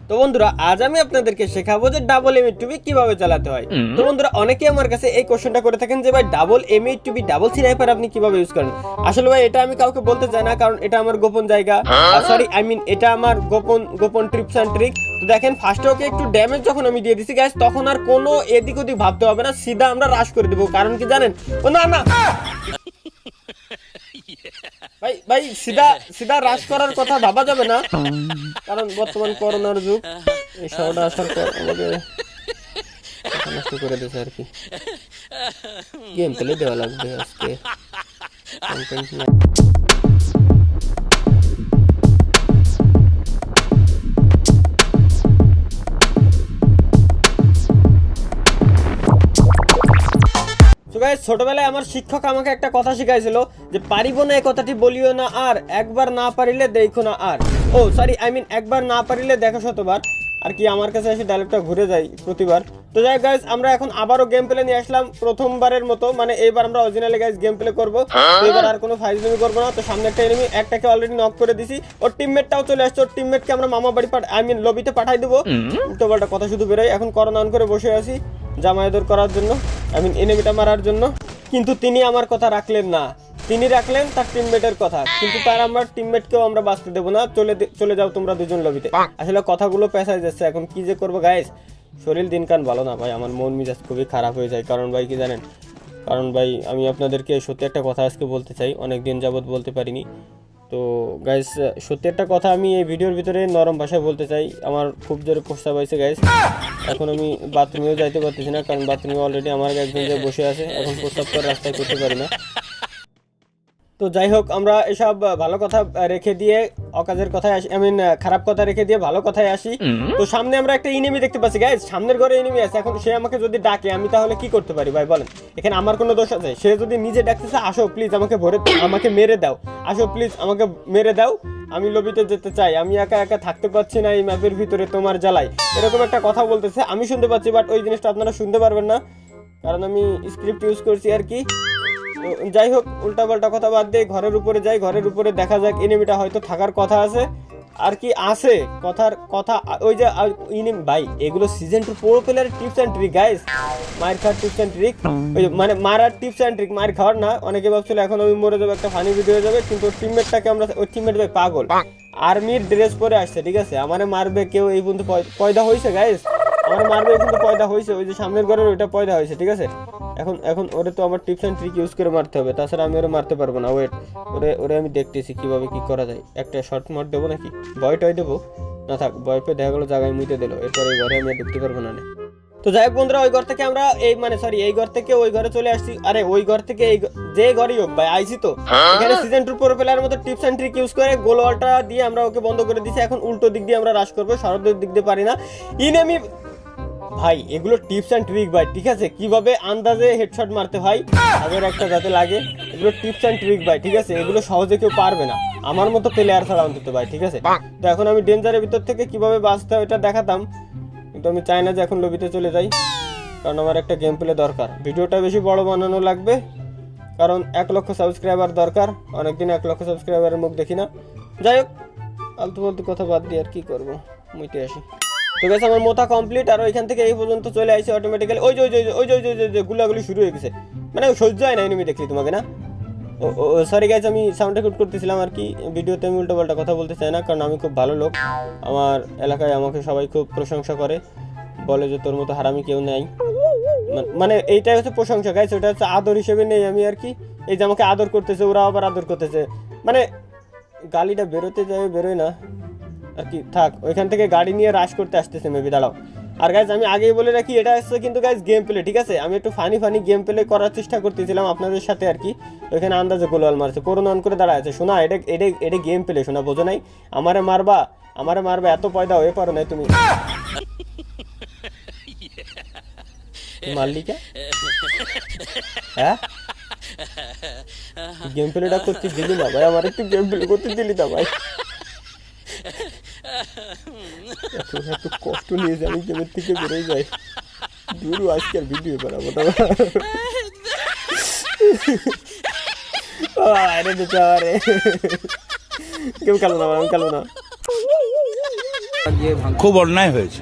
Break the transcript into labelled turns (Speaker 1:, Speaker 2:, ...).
Speaker 1: তো বন্ধুরা আজ আমি আপনাদেরকে শেখাবো যে ডাবল M8 কিভাবে চালাতে হয়। তো বন্ধুরা অনেকে আমার কাছে এই কোশ্চেনটা করে থাকেন যে ভাই ডাবল M8 ডাবল স্নাইপার আপনি কিভাবে ইউজ করেন। আসলে ভাই এটা আমি কাউকে বলতে চাই না, কারণ এটা আমার গোপন জায়গা, সরি এটা আমার গোপন টিপস এন্ড ট্রিক। তো দেখেন ফার্স্টে ওকে একটু ড্যামেজ যখন আমি দিয়ে দিছি গাইস, তখন আর কোনো এদিক ওদিক ভাবতে হবে না, সিধা আমরা রাশ করে দেবো। কারণ কি জানেন, ও না না ভাই ভাই সিধা রাশ করার কথা ভাবা যাবে না, কারণ বর্তমান করোনার যুগ। এই শহরটা আসার পর আমাদের নষ্ট করে দিয়েছে আর কি। গেম প্লে দেওয়া লাগবে আজকে, কন্টেন্ট না। ছোটবেলায় আমার শিক্ষক আমাকে একটা কথা শিখাইছিল যে পারিব না এই কথাটি বলিও না আর, একবার না পারিলে দেখো না আর। ও সরি একবার না পারিলে দেখো শতবার আর কি। আমার কাছে এসে ডায়লগটা ঘুরে যায় প্রতিবার। তো যাই গাইস, আমরা এখন আবারও গেম প্লে নিয়ে আসলাম প্রথমবারের মতো, মানে এইবার আমরা অরিজিনালি গাইস গেম প্লে করবো। এবার আর কোনো ফাইজলামি করবো না। তো সামনে একটা এনিমি, একটাকে অলরেডি নক করে দিছি, ওর টিমমেটটাও চলে আসছে। ওর টিমমেটকে আমরা মামা বাড়ি লবিতে পাঠাই দেবো। উল্টোপাল্টা কথা শুধু বেরোয়। এখন করোনা অন করে বসে আছি জামায়াদর করার জন্য, এনিমিটা মারার জন্য। কিন্তু তিনি আমার কথা রাখলেন না, তিনি রাখলেন তার টিমমেটের কথা। কিন্তু তার আমার টিমমেটকেও আমরা বাঁচতে দেবো না। চলে যাও তোমরা দুজন লবিতে। আসলে কথাগুলো পেঁচাই যাচ্ছে, এখন কি যে করবো গাইস। শরীর দিনকান ভালো না ভাই, আমার মন মেজাজ খুবই খারাপ হয়ে যায়। কারণ ভাই কি জানেন, কারণ ভাই আমি আপনাদেরকে সত্যি একটা কথা আজকে বলতে চাই, অনেক দিন যাবত বলতে পারিনি। তো গাইস সত্যি একটা কথা আমি এই ভিডিওর ভিতরে নরম ভাষায় বলতে চাই। আমার খুব জোরে প্রস্তাব হয়েছে গাইস। এখন আমি বাথরুমেও যাইতে পারতেছি না, কারণ বাথরুমে অলরেডি আমার একজন যে বসে আছে। এখন প্রস্তাব করে রাস্তায় করতে পারি না। তো যাই হোক, আমরা এসব ভালো কথা রেখে দিয়ে অকাজের কথায় আসি, খারাপ কথা রেখে দিয়ে ভালো কথায় আসি। তো সামনে আমরা একটা এনিমি দেখতে পাচ্ছি গাইস, সামনের ঘরে এনিমি আছে। এখন সে আমাকে যদি ডাকে, আমি তাহলে কি করতে পারি ভাই বলেন? এখানে আমার কোনো দোষ আছে? সে যদি নিজে ডাকতেছে, আসো প্লিজ আমাকে মেরে দাও, আসো প্লিজ আমাকে মেরে দাও, আমি লবিতে যেতে চাই, আমি একা একা থাকতে পারছি না এই ম্যাপের ভিতরে তোমার জ্বালাই, এরকম একটা কথা বলতেছে। আমি শুনতে পাচ্ছি, বাট ওই জিনিসটা আপনারা শুনতে পারবেন না, কারণ আমি স্ক্রিপ্ট ইউজ করছি আর কি। যাই হোক, উল্টাপাল্টা কথা বাদ দিয়ে ঘরের উপরে যাই। ঘরের উপরে দেখা যাক, এনিমিটা হয়তো থাকার কথা আছে আর কি আছে কথা। ওই যে এনিমি ভাই, এগুলো সিজন 2 প্রো প্লেয়ারের টিপস এন্ড ট্রিক গাইস। মার খাওয়ার টিপস এন্ড ট্রিক, ওই মানে মারার টিপস এন্ড ট্রিক, মার খাওয়ার না। অনেকে ভাবছিল এখন আমি মরে যাবো, একটা ফানি ভিডিও হয়ে যাবে। কিন্তু টিমমেটটাকে আমরা, ওই টিমমেট ভাই পাগল, আর্মির ড্রেস পরে আসছে, ঠিক আছে। আমারে মারবে কেউ এই পর্যন্ত পয়দা হয়েছে গাইস, আমার মারবে কিন্তু পয়দা হয়েছে। ওই যে সামনের ঘরের ওইটা পয়দা হয়েছে, ঠিক আছে। এখন ওরে তো আমার টিপস এন্ড ট্রিক ইউজ করে মারতে হবে, তাছাড়া আমি ওরে মারতে পারবো না। ওয়েট, ওরে আমি দেখতেছি কিভাবে কি করা যায়। একটা শর্ট মার দেবো নাকি, ভয় দেবো না, থাক ভয় পেয়ে দেখা গেলো জায়গায় মুইতে দিল, এরপরে ওই ঘরে আমি ঢুকতে পারবো না। তো যাই হোক বন্ধুরা, ওই ঘর থেকে আমরা এই ঘর থেকে ওই ঘরে চলে আসছি। আরে ওই ঘর থেকে যে ঘরেই হোক ভাই আইছি। তো এখানে সিজন 2 প্রো প্লেয়ারের মতো টিপস এন্ড ট্রিক ইউজ করে গোলওয়ালটা দিয়ে আমরা ওকে বন্ধ করে দিছি। এখন উল্টো দিক দিয়ে আমরা রাশ করবো, সরদের দিক দিয়ে পারি না। ইনেমি ভাই, এগুলো টিপস এন্ড ট্রিক ভাই, ঠিক আছে। কিভাবে আন্দাজে হেডশট মারতে হয় আগের একটা যাতে লাগে, এগুলো টিপস এন্ড ট্রিক ভাই, ঠিক আছে। এগুলো সহজে কেউ পারবে না, আমার মতো প্লেয়ার ছাড়া অন্তত ভাই, ঠিক আছে। তো এখন আমি ডেঞ্জারের ভিতর থেকে কিভাবে বাঁচতে হয় এটা দেখাতাম, কিন্তু আমি চাই না যে এখন লবিতে চলে যাই, কারণ আমার একটা গেম প্লে দরকার। ভিডিওটা বেশি বড় বানানো লাগবে, কারণ 1 লক্ষ সাবস্ক্রাইবার দরকার। অনেকদিন 1 লক্ষ সাবস্ক্রাইবারের মুখ দেখি না। যাই হোক, আলতু ফালতু কথা বাদ দিয়ে আর কি করবো, মুইতে আসি। তো গাইস আমার মোথা কমপ্লিট, আর ওইখান থেকে এই পর্যন্ত চলে আসছে অটোমেটিক্যালি। ওই যে গুলাগুলি শুরু হয়ে গেছে, মানে সহ্য হয় না এনিমি দেখলি তোমাকে না। ও সরি গাইস, আমি সাউন্ড রেকর্ড করতেছিলাম আর কি। ভিডিওতে আমি উল্টোপাল্টা কথা বলতে চাই না, কারণ আমি খুব ভালো লোক। আমার এলাকায় আমাকে সবাই খুব প্রশংসা করে, বলে যে তোর মতো হারামি কেউ নেই। মানে এইটাই হচ্ছে প্রশংসা গাইস, ওটা হচ্ছে আদর হিসেবে নেই আমি আর কি। এই যে আমাকে আদর করতেছে, ওরা আবার আদর করতেছে, মানে গালিটা বেরোয় না আর কি। থাক, ওইখান থেকে গাড়ি নিয়ে রাশ করতে আসতেছে মেবি, দাঁড়াও। আর গাইজ আমি আগেই বলে রাখি, এটা হচ্ছে কিন্তু গাইজ গেম প্লে, ঠিক আছে। আমি একটু ফানি গেম প্লে করার চেষ্টা করতেছিলাম আপনাদের সাথে আর কি। ওইখানে আন্দাজে গোলওয়াল মারছে, করোনা অন করে দাঁড়ায় আছে। শোনা, এটা গেম প্লে, শোনা বোঝো নাই? আমারে মারবা এত পয়দা হয়ে পারো নাই তুমি। মারলি কে? হ্যাঁ, গেম প্লেটা করতে দিলি না ভাই, আমার একটু গেম প্লে করতে দিলি না ভাই। এত কষ্ট নিয়ে যে আমি গেমের থেকে বেরোয় যাই, দূর আজকের ভিডিও বানাবো না। আরে বেচারে, কেউ খেলো না, আমি খেলো না।
Speaker 2: গিয়ে ভাঙ
Speaker 3: খুব অন্যায় হয়েছে।